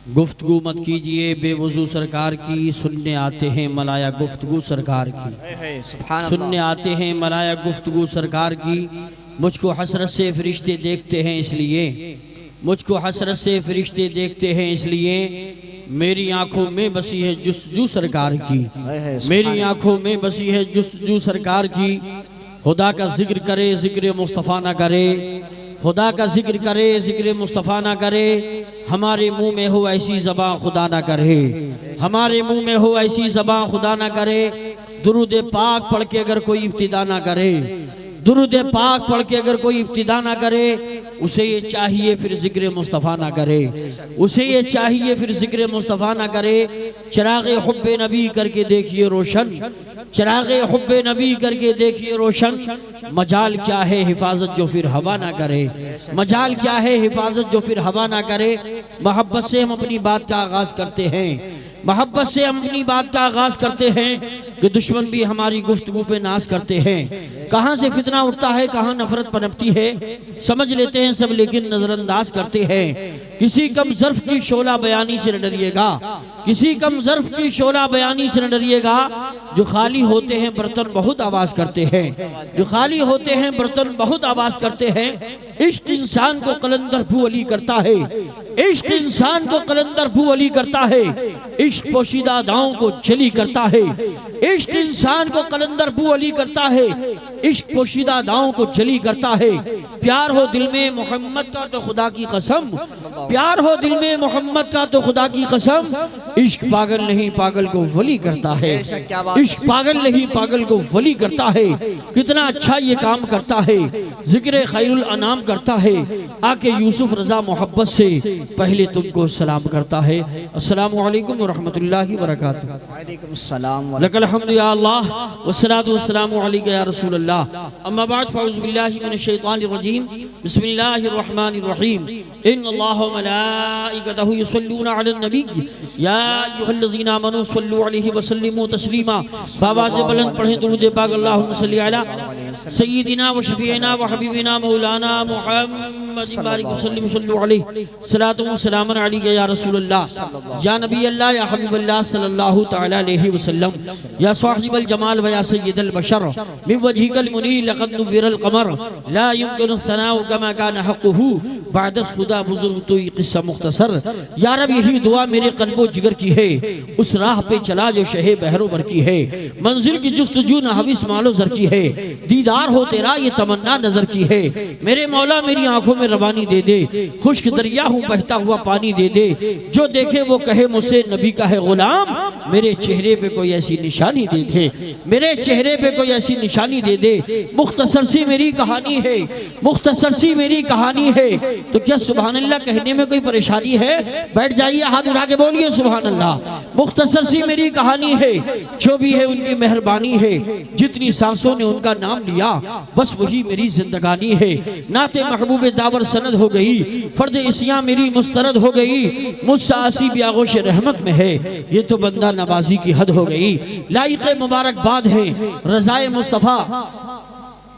गुफ्तगू मत कीजिए बेवजू सरकार की, सुनने आते हैं मलाया गुफ्तगू सरकार की, सुनने आते हैं मलाया गुफ्तगू सरकार की। मुझको हसरत से फरिश्ते देखते हैं इसलिए, मुझको हसरत से फरिश्ते देखते हैं इसलिए, मेरी आंखों में बसी है जुस्तजू सरकार की, मेरी आंखों में बसी है जुस्तजू सरकार की। खुदा का जिक्र करे जिक्र मुस्तफ़ा ना करे, खुदा का जिक्र करे जिक्र मुस्तफ़ा ना करे, हमारे मुंह में हो ऐसी ज़बां खुदा ना करे, हमारे मुंह में हो ऐसी ज़बां खुदा ना करे। दुरूद पाक पढ़ के अगर कोई इब्तिदा ना करे, दुरूद पाक पढ़ के अगर कोई इब्तिदा ना करे, उसे ये चाहिए फिर जिक्र मुस्तफ़ा ना करे, उसे ये चाहिए फिर जिक्र मुस्तफ़ा ना करे। चिराग़े हुब्बे नबी करके देखिए रोशन, चिराग़े हुब्बे नबी करके देखिए रोशन। मजाल क्या है हिफाजत जो फिर हवा ना करे, मजाल क्या है हिफाजत जो फिर हवा ना करे। मोहब्बत से हम अपनी बात का आगाज़ करते हैं, मोहब्बत से हम अपनी बात का आगाज़ करते हैं कि दुश्मन भी हमारी गुफ्तगू पे नाज करते हैं। कहाँ से फितना उठता है, कहाँ नफरत पनपती है, समझ लेते हैं सब लेकिन नजरअंदाज करते हैं। किसी कम ज़र्फ की शोला बयानी से न डरिएगा, किसी कम ज़र्फ की शोला बयानी से न डरिएगा। जो खाली होते हैं बर्तन बहुत आवाज़ करते हैं, जो खाली होते हैं बर्तन बहुत आवाज़ करते हैं। इश्क इंसान को कलंदर भू अली करता है, इश्क इंसान को कलंदर भू अली करता है, इश्क पोशीदा दाओं को जली करता है, इश्क इंसान को कलंदर भू अली करता है, इश्क पोशीदा दाओं को जली करता है। प्यार हो दिल में मोहम्मद का तो खुदा की कसम, प्यार हो दिल में मोहम्मद का तो खुदा की कसम। इश्क पागल नहीं पागल को वली करता है, इश्क पागल नहीं पागल को वली करता है। कितना अच्छा ये काम करता है, जिक्र खैरुल अनाम करता है। आके यूसुफ रजा मोहब्बत से पहले तुमको सलाम करता है। अस्सलामु अलैकुम व रहमतुल्लाहि व बरकातुहू। वालेकुम सलाम लकल हम्दु या अल्लाह वस्सलातु वस्सलामु अलैका या रसूलल्लाह। अम्मा बाद फअऊज़ु बिल्लाहि मिनश शैतानिर रजीम। बिस्मिल्लाहिर रहमानिर रहीम। इन्नल्लाह व मलाइकतहु युसल्लूना अलन नबी या अय्युहल्लज़ीना आमनू सल्लु अलैहि व सल्लिमू तस्लीमा। आवाज़ बुलंद पढ़ें दुरूद पाक अल्लाहुम्मा सल्लि अला सय्यिदिना व शफीइना व हबीबिना मौलाना मुहम्मद बारिक वसल्लिम सल्लु अलैहि सलातु व सलामुन अलैका या रसूलल्लाह या नबी अल्लाह या हबीब अल्लाह सल्लल्लाहु तआला अलैहि वसल्लम या साहिबल जमाल व या सय्यिदल बशर मिन वजहिकल मुनीर लक़द नुव्विरल क़मर ला युमकिनु सनाउ कमा कान हक़्क़ुहु बाद खुदा बुजुर्ग तो ये किस्सा मुख्तसर। या रब यही दुआ मेरे क़ल्बो जिगर की है, उस राह पे चला जो शहे बहरो बर की है। मंजिल की जुस्तजू न हविस मालो जर की है, दीदार हो तेरा ये तमन्ना नजर की है। मेरे मौला मेरी आंखों में रवानी दे दे, खुश्क दरिया हूँ बहता हुआ पानी दे दे। जो देखे वो कहे मुझसे नबी का है गुलाम, मेरे चेहरे पे कोई ऐसी निशानी दे दे, मेरे चेहरे पे कोई ऐसी निशानी दे दे। मुख्तसर सी मेरी कहानी है, मुख्तसर सी मेरी कहानी है। तो क्या सुभान अल्लाह कहने में कोई परेशानी है? बैठ जाइए, हाथ उठा के बोलिए सुभान अल्लाह। मुख्तसर सी मेरी कहानी है, जो भी है उनकी मेहरबानी है। जितनी सांसों ने उनका नाम लिया बस वही मेरी जिंदगानी है। नाते महबूब दावर सनद हो गई, फर्द इसिया मेरी मुस्तरद हो गई। मुझसे आसी भी आगोश रहमत में है, ये तो बंदा नवाजी की हद हो गई। लाइक मुबारकबाद है रज़ाए मुस्तफ़ा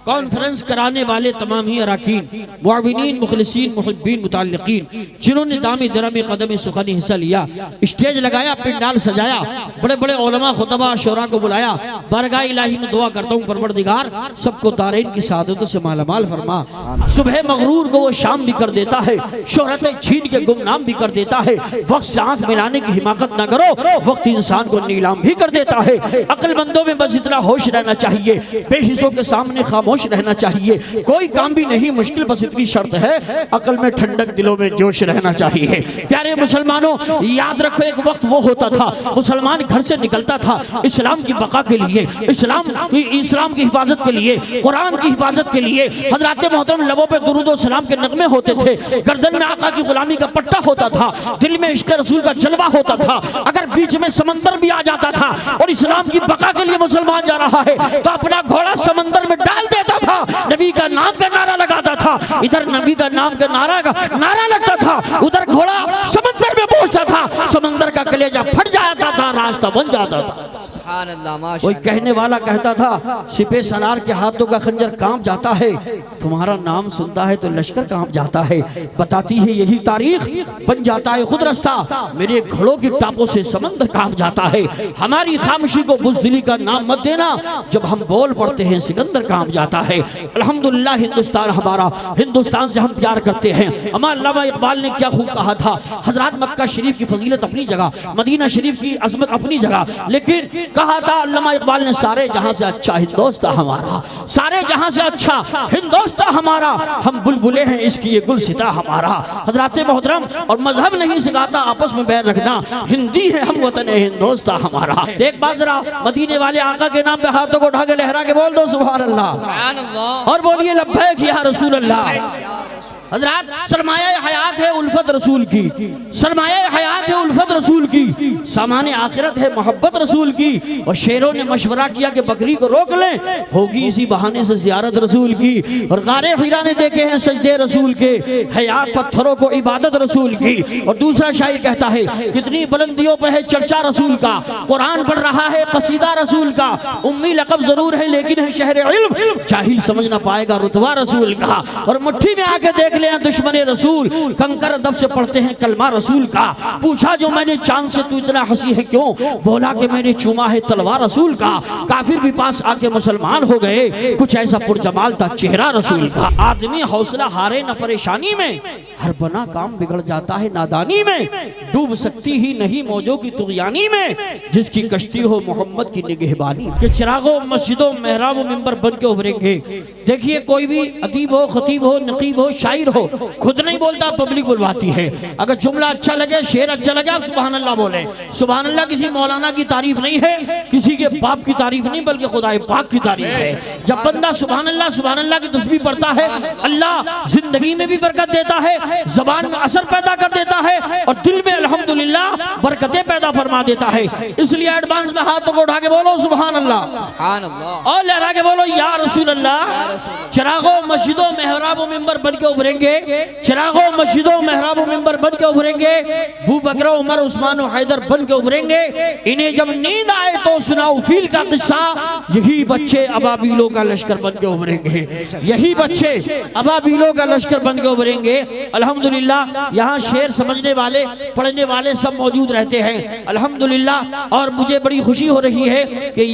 कॉन्फ्रेंस कराने वाले तमाम ही अराकीन, मुआविनीन, मुखलिसीन, मुहिब्बीन, मुताल्लिकीन, जिन्होंने दामी दरामी कदम सुखानी हिस्सा लिया, स्टेज लगाया, पिंडाल सजाया, बड़े बड़े उलमा खुतबा शोरा को बुलाया। बारगाह इलाही में दुआ करता हूँ परवरदिगार सबको दारैन की सादतों से मालामाल फरमा। सुबह मगरूर को वो शाम भी कर देता है, शोहरतें छीन के गुमनाम भी कर देता है। वक्त से आंख मिलाने की हिमाकत न करो, वक्त इंसान को नीलाम भी कर देता है। अक्लमंदों में बस इतना होश रहना चाहिए, बेहिस्सों के सामने खामोश रहना चाहिए। कोई काम भी नहीं मुश्किल, बस इतनी शर्त है अकल में ठंडक दिलों में जोश रहना चाहिए। प्यारे मुसलमानों, याद रखो एक वक्त वो होता था मुसलमान घर से निकलता था इस्लाम की बका के लिए, इस्लाम की हिफाजत के लिए, कुरान की हिफाजत के लिए। हजरात मोहतरम लबों पे दुरूद और सलाम के नगमे होते थे, गर्दन में आका की गुलामी का पट्टा होता था, दिल में इश्क रसूल का जलवा होता था। अगर बीच में समंदर भी आ जाता था और इस्लाम की बका के लिए मुसलमान जा रहा है तो अपना घोड़ा समंदर में डाल देता था, नबी का नाम का नारा लगाता था। इधर नबी का नाम का नारा लगता था, उधर घोड़ा समंदर में पहुंचता था, समंदर का कलेजा फट जाता था, रास्ता बन जाता था। कोई कहने वाला कहता था सिपे सलार के हाथों का खंजर कांप जाता है, तुम्हारा नाम सुनता है तो लश्कर कांप जाता है। बताती है यही तारीख, बन जाता है खुद रास्ता, मेरे घड़ों की टापों से समंदर कांप जाता है। हमारी खामोशी को बुज़दिली का नाम मत देना, जब हम बोल पड़ते हैं सिकंदर कांप जाता है। अल्हम्दुलिल्लाह हिंदुस्तान हमारा, हिंदुस्तान से हम प्यार करते हैं। अल्लामा इकबाल ने क्या खूब कहा था, हजरत मक्का शरीफ की फजीलत अपनी जगह, मदीना शरीफ की अजमत अपनी जगह, लेकिन कहा था अल्लामा इकबाल ने सारे जहां से अच्छा हिंदुस्तान हमारा, सारे जहां से अच्छा हिंदुस्तान हमारा, हम बुलबुले हैं इसकी ये गुलसिता हमारा। हजरत मोहतरम, और मजहब नहीं सिखाता आपस में बैर रखना, हिंदी है हम वतन है हिंदुस्तान हमारा। एक बात जरा मदीने वाले आका के नाम पे हाथों को उठा के लहरा के बोल दो सुभान अल्लाह, और बोलिए लब्बैक या रसूल अल्लाह। हजरात, सरमाया हयात है उल्फत रसूल की, सरमाया हयात है उल्फत रसूल की, सामाने आखिरत है मोहब्बत रसूल की। और शेरों ने मशवरा किया कि बकरी को रोक लें, होगी इसी बहाने से ज़ियारत रसूल की। और गारे हिरा ने देखे हैं सजदे रसूल के, हयात पत्थरों को इबादत रसूल की। और दूसरा शायर कहता है कितनी बुलंदियों पर है चर्चा रसूल का, कुरान पढ़ रहा है कसीदा रसूल का, उम्मी लक़ब जरूर है लेकिन है शहर इल्म, जाहिल समझ ना पाएगा रुतबा रसूल का। और मुट्ठी में आके देख दुश्मन रसूल कंकर दब से पढ़ते हैं कलमा रसूल का। पूछा जो मैंने चांद से तू इतना हंसी है क्यों, बोला कि मैंने चूमा है तलवार रसूल का। काफिर भी पास आके मुसलमान हो गए, कुछ ऐसा पुरजमाल था चेहरा रसूल का। आदमी हौसला हारे न परेशानी में, हर बना काम बिगड़ जाता है नादानी में। डूब सकती ही नहीं मौजों की तुग़यानी में, जिसकी कश्ती हो मोहम्मद की निगहबानी। कि चिरागों मस्जिदों मेहराब मिंबर बन के उभरेंगे। देखिए कोई भी अदीब हो, खतीब हो, नकीब हो, शायर हो, खुद नहीं बोलता, पब्लिक बुलवाती है। अगर जुमला अच्छा लगे, शेर अच्छा लगे, आप सुभान अल्लाह बोले। सुभान अल्लाह किसी मौलाना की तारीफ नहीं है, किसी के बाप की तारीफ नहीं, बल्कि खुदाए पाक की तारीफ है। जब बंदा सुभान अल्लाह की तस्बीह पढ़ता है, अल्लाह जिंदगी में भी बरकत देता है, जबान में असर पैदा कर देता है, और दिल में अल्हम्दुलिल्लाह बरकतें पैदा फरमा देता है। इसलिए एडवांस में हाथों को उठा के बोलो सुभान अल्लाह, और लहरा के बोलो या रसूल अल्लाह। चिरागों मस्जिदों मेहराबों मिंबर बन के उभरेंगे, चिरागों मस्जिदों मेहराबों मिंबर बन के उभरेंगे, अबू बकर उमर उस्मान और हैदर बन के उभरेंगे। इन्हें जब नींद आए तो सुनाओ फील का किस्सा, यही बच्चे अबाबीलों का लश्कर बन के उभरेंगे, यही बच्चे अबाबीलों का लश्कर बन के उभरेंगे। अल्हम्दुलिल्लाह यहाँ शेर समझने वाले, पढ़ने वाले सब मौजूद रहते हैं अल्हम्दुलिल्लाह। और मुझे बड़ी खुशी हो रही है कि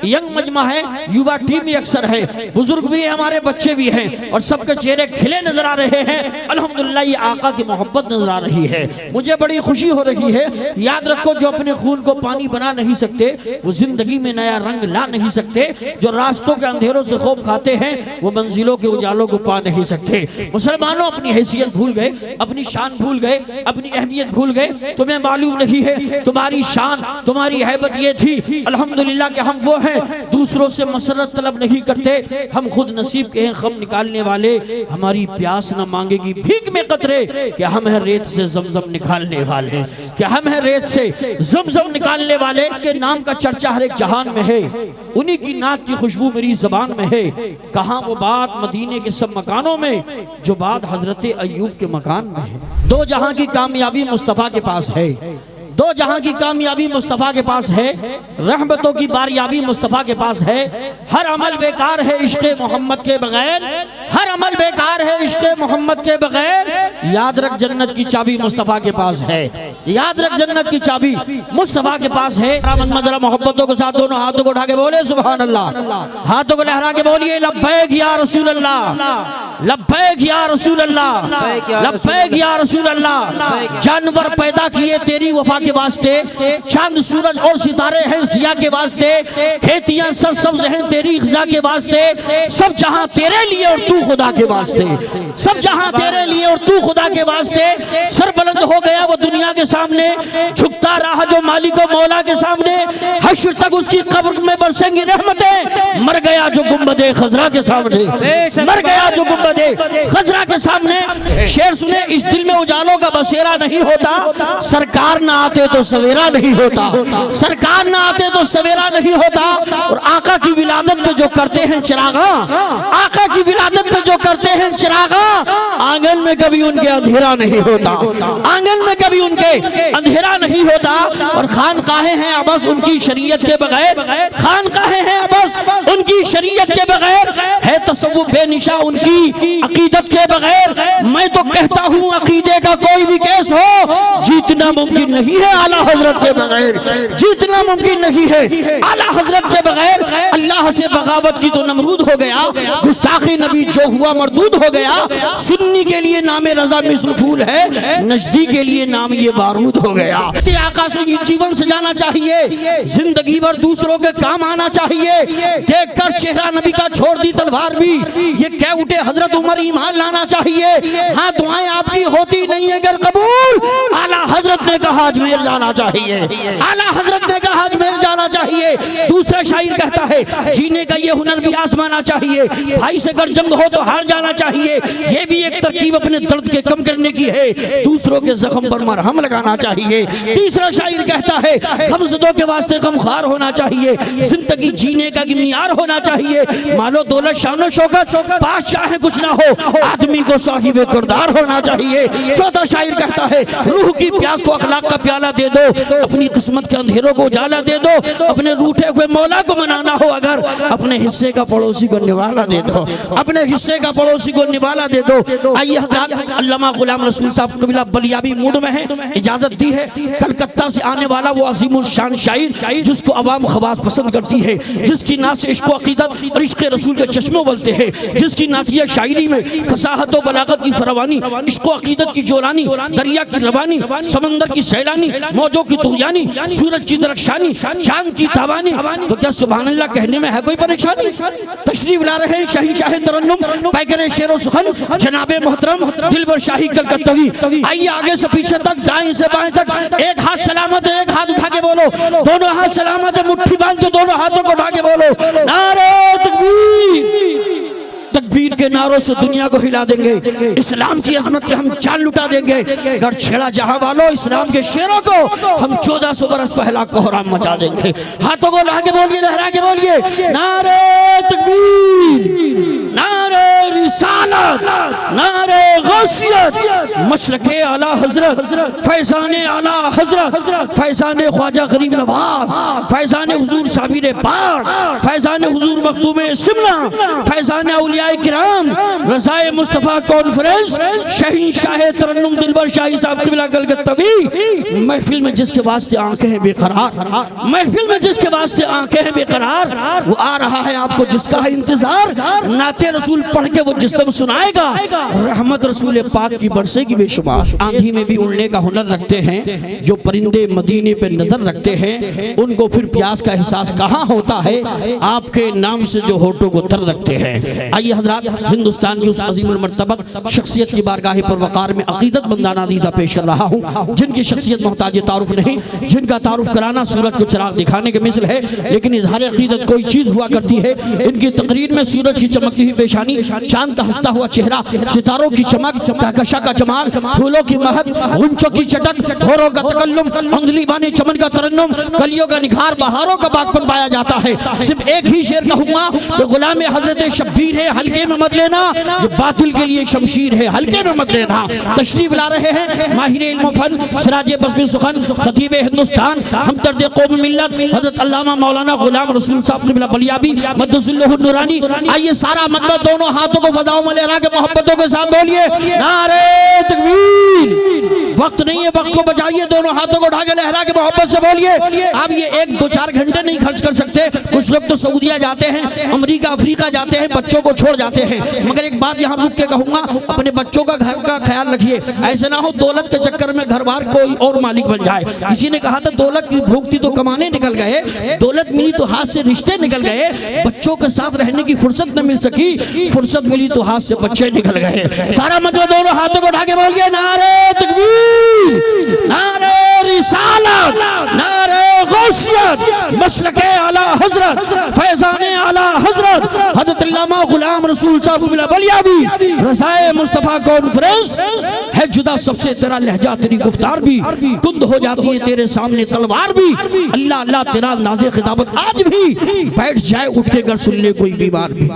यंग मजमा है, युवा टीम भी अक्सर है, बुजुर्ग भी है, हमारे बच्चे भी हैं, और सबके चेहरे खिले नजर आ रहे हैं अल्हम्दुलिल्लाह। ये आका की मोहब्बत नजर आ रही है, मुझे बड़ी खुशी हो रही है। याद रखो जो अपने खून को पानी बना नहीं सकते, वो जिंदगी में नया रंग ला नहीं सकते। जो रास्तों के अंधेरों से खौफ खाते हैं, वो मंजिलों के उजालों को पा नहीं सकते। मुसलमानों अपनी हैसियत भूल गए, अपनी शान भूल गए, अपनी अहमियत भूल गए। तुम्हें मालूम नहीं है तुम्हारी शान, तुम्हारी हैबत ये थी अल्हम्दुलिल्लाह कि हम वो हैं दूसरों से मसरत तलब नहीं करते, हम खुद नसीब के हैं खम निकालने वाले। हमारी प्यास न मांगेगी भीख में कतरे, कि हम है रेत से जमजम निकालने वाले, कि हम है रेत से जमजम निकालने वाले। के नाम का चर्चा हर एक जहान में है, उन्हीं की नाक की खुशबू मेरी जबान में है। कहाँ वो बात मदीने के सब मकानों में, जो बात हजरत अय्यूब के मकान में है। दो जहां की कामयाबी मुस्तफा के पास है, दो जहां की कामयाबी मुस्तफा के पास है, रहमतों की बारियाबी मुस्तफा के पास है। हर अमल बेकार है इश्क़ मोहम्मद के बगैर, हर अमल बेकार है इश्क़ मोहम्मद के बगैर। याद रख जन्नत की चाबी मुस्तफा के पास है, याद रख जन्नत की चाबी मुस्तफा के पास है। जरा मोहब्बतों के साथ दोनों हाथों को उठा के बोले सुभान अल्लाह, हाथों को लहरा के बोलिए लब्बैक या रसूल अल्लाह, लब्बैक या रसूल अल्लाह, लब्बैक या रसूल अल्लाह। जानवर पैदा किए तेरी वफा के वास्ते, चांद सूरज और सितारे हैं जिया के वास्ते, खेतियां सरसब्ज हैं तेरी ग़िज़ा के वास्ते। सब जहां तेरे लिए और तू खुदा के वास्ते, सब जहां तेरे लिए और तू खुदा के वास्ते। सर बुलंद हो गया वो दुनिया के सामने, झुकता रहा जो मालिक और मौला के सामने। हश्र तक उसकी कब्र में बरसेंगी रहमतें, मर गया जो गुंबदे खजरा के सामने, मर गया जो गुंबदे खजरा के सामने। शेर सुने, इस दिल में उजालों का बसेरा नहीं होता, सरकार ना आते तो सवेरा नहीं होता, सरकार ना आते तो सवेरा नहीं होता। और आका की विलादत पे जो करते हैं चिरागा, आका की विलादत पे जो करते हैं चिरागा, आंगन में कभी उनके अंधेरा नहीं होता, आंगन में कभी उनके अंधेरा नहीं होता। और खानकाहें हैं अबस उनकी शरीयत के बगैर, खानकाहें हैं अबस उनकी शरीयत के बगैर, है तसव्वुफ बेनिशा उनकी अकीदत के बगैर। मैं तो कहता हूँ अकीदे का कोई भी केस हो जीतना मुमकिन नहीं है आला हजरत के बगैर, जीतना मुमकिन नहीं है आला हजरत के बगैर। अल्लाह से बगावत की तो नमरूद हो गया, गुस्ताखी नबी जो हुआ मरदूद हो गया। सुन्नी के लिए नाम रजा मिस्ल फूल है, नजदी के लिए नाम ये बारूद हो गया। आका से जीवन सजाना चाहिए, जिंदगी भर दूसरों के काम आना चाहिए। देखकर चेहरा नबी का छोड़ दी तलवार भी, ये कह उठे हजरत उमर ईमान लाना चाहिए। हाँ दुआएं आपकी होती नहीं है अगर कबूल, आला हजरत ने कहा अजमेर जाना चाहिए, आला हजरत ने कहा अजमेर जाना चाहिए। दूसरा शायर कहता है जीने का ये हुनर भी आजमाना चाहिए, भाई से अगर जंग हो तो हार जाना चाहिए। ये भी एक तरकीब अपने दर्द के कम करने की है, दूसरों के जख्म पर मरहम लगाना चाहिए। तीसरा शायर कहता है गमज़दों के वास्ते गमखार होना चाहिए, जिंदगी जीने का मियार होना चाहिए। मालो दौलत शानो शौकत पास चाहे कुछ ना हो, आदमी को साहिब किरदार होना चाहिए। चौथा शायर कहता है रूह की प्यास को अखलाक का प्याला दे दो, अपनी किस्मत के अंधेरों को उजाला दे दो। अपने रूठे हुए मौला को मनाना हो अगर, अपने हिस्से का पड़ोसी को निवाला दे दो, अपने हिस्से का पड़ोसी को निवाला दे दो। आइए हज़रात, अल्लामा गुलाम रसूल साहब कबीला बलियाबी मूड में है, इजाजत दी है। कलकत्ता से आने वाला वो अजीमुल शान शायर जिसको अवाम खवास पसंद करती है, जिसकी नात से इश्क अकीदत और इश्क रसूल के चश्मे उबलते हैं, जिसकी नातिया शायरी में फसाहत और बलागत की फरवानी, इश्क अकीदत की जोलानी, दरिया की रवानी, समंदर की सैलानी, मौजों की तुगयानी, सूरज की दरख्शानी, चांद की तावानी। तो क्या सुभान अल्लाह कहने में है कोई परेशानी? तशरीफ ला रहे हैं शहंशाह तरन्नुम पैकर शेरो सुखन जनाबे मोहतरम दिलबर शाही कलकत्तवी। आइए आगे से पीछे तक, दाएं से बाएं तक, एक हाथ सलामत है, एक हाथ उठा के बोलो, दोनों हाथ सलामत है, मुट्ठी बांध के दोनों हाथों को उठा के बोलो नारे तकबीर। तकबीर के नारों से दुनिया को हिला देंगे, इस्लाम की अजमत पे हम जान लुटा देंगे। अगर छेड़ा जहां वालों इस्लाम के शेरों को हम 1400 बरस पहला कोहराम मचा देंगे। हाथों को लगा के बोलिए, लहरा के बोलिए नारे तकबीर, नारे रिसालत, नारे गौसियत, मशरक़े आला हजरत, फैज़ाने आला हजरत, फैज़ाने ख्वाजा गरीब नवाज, फैज़ाने हुजूर साबिर पाक, फैज़ाने हुजूर मखदूम शिमला, फैज़ाने औलिया किराम, रज़ाए मुस्तफ़ा कॉन्फ्रेंस, शहंशाह तरन्नुम दिलबर शाही साहब क़िबला कलकत्तवी। महफिल में जिसके वास्ते आंखें हैं बेकरार, महफिल में जिसके वास्ते आंखें हैं बेकरार, वो आ रहा है आपको जिसका है इंतजार। नाते रसूल पढ़ के वो जिस्म सुनाएगा, रहमत रसूल पाक की बरसेगी बेशुमार। आंधी में भी उड़ने का हुनर रखते हैं जो परिंदे मदीने पे नजर रखते हैं, उनको फिर प्यास का एहसास कहाँ होता है? आपके नाम से जो होठों को तर रखते हैं। आइए हज़रात, हिंदुस्तान की उस अज़ीमुल मर्तबा शख्सियत की बारगाह पर वक़ार में अक़ीदत बंदाना अदीज़ा पेश कर रहा हूँ, जिनकी शख्सियत मोहताज तारुफ नहीं, जिनका तारुफ कराना सूरज को चिराग दिखाने के मिसल है, लेकिन इज़हार अक़ीदत कोई चीज़ हुआ करती है। इनकी तकरीर में सूरज की चमकती हुई पेशानी, चांद का हंसता हुआ चेहरा, सितारों की चमक, कहकशा का जमाल, फूलों की महक, गुंचों की चटक, होरों का तकल्लुम, अंगली बाने चमन का तरन्नुम, कलियों का निखार, बहारों का बागपन पाया जाता है। सिर्फ एक ही शेर कहूँगा कि गुलाम हज़रत शब्बीर है, हल्के में मत लेना, ये बातिल के लिए शमशीर है, हल्के में मत लेना। तशरीफ ला रहे हैं माहिर इल्म फन, सिराजे बज़्म सुखन, खतीब हिंदुस्तान, हमदर्द कौम मिल्लत, हज़रत अल्लामा मौलाना गुलाम रसूल साहब क़िबला बलियाबी मद्दसुल्लाहु नूरानी। आइए सारा मतलब दोनों हाथों को फ़दाओं में लहरा के मोहब्बतों के साथ बोलिए नारे तकबीर। वक्त नहीं है, वक्त को बचाइए, दोनों हाथों को उठा के लहरा के मोहब्बत से बोलिए। आप ये 1-2-4 घंटे नहीं खर्च कर सकते। कुछ लोग तो सऊदिया जाते हैं, अमेरिका अफ्रीका जाते हैं, बच्चों को छोड़ जाते हैं। मगर एक बात यहाँ रुक के कहूँगा, अपने बच्चों का घर का ख्याल रखिए। ऐसे ना हो दौलत के चक्कर में घर बार कोई और मालिक बन जाए। किसी ने कहा था दौलत की भूख थी तो कमाने निकल गए, दौलत मिली तो हाथ से रिश्ते निकल गए, बच्चों के साथ रहने की फुर्सत न मिल सकी, फुर्सत मिली तो हाथ से बच्चे निकल गए। सारा मतलब दोनों हाथों को उठा के बोलिए नारे तकबीर, नारे रिसालत, नारे गौसियत, मसलके आला हजरत, फैज़ाने आला हजरत, हज़रत अल्लामा गुलाम रसूल साहब क़िबला बलियाबी, रज़ाए मुस्तफ़ा कॉन्फ्रेंस है जुदा सबसे, तेरा लहजा तेरी गुफ्तार भी कुंद हो जाती है, तेरे सामने तलवार भी। अल्लाह अल्लाह तेरा नाज़े खिताबत आज भी बैठ जाए उठ के, कर सुन ले कोई बीमार भी।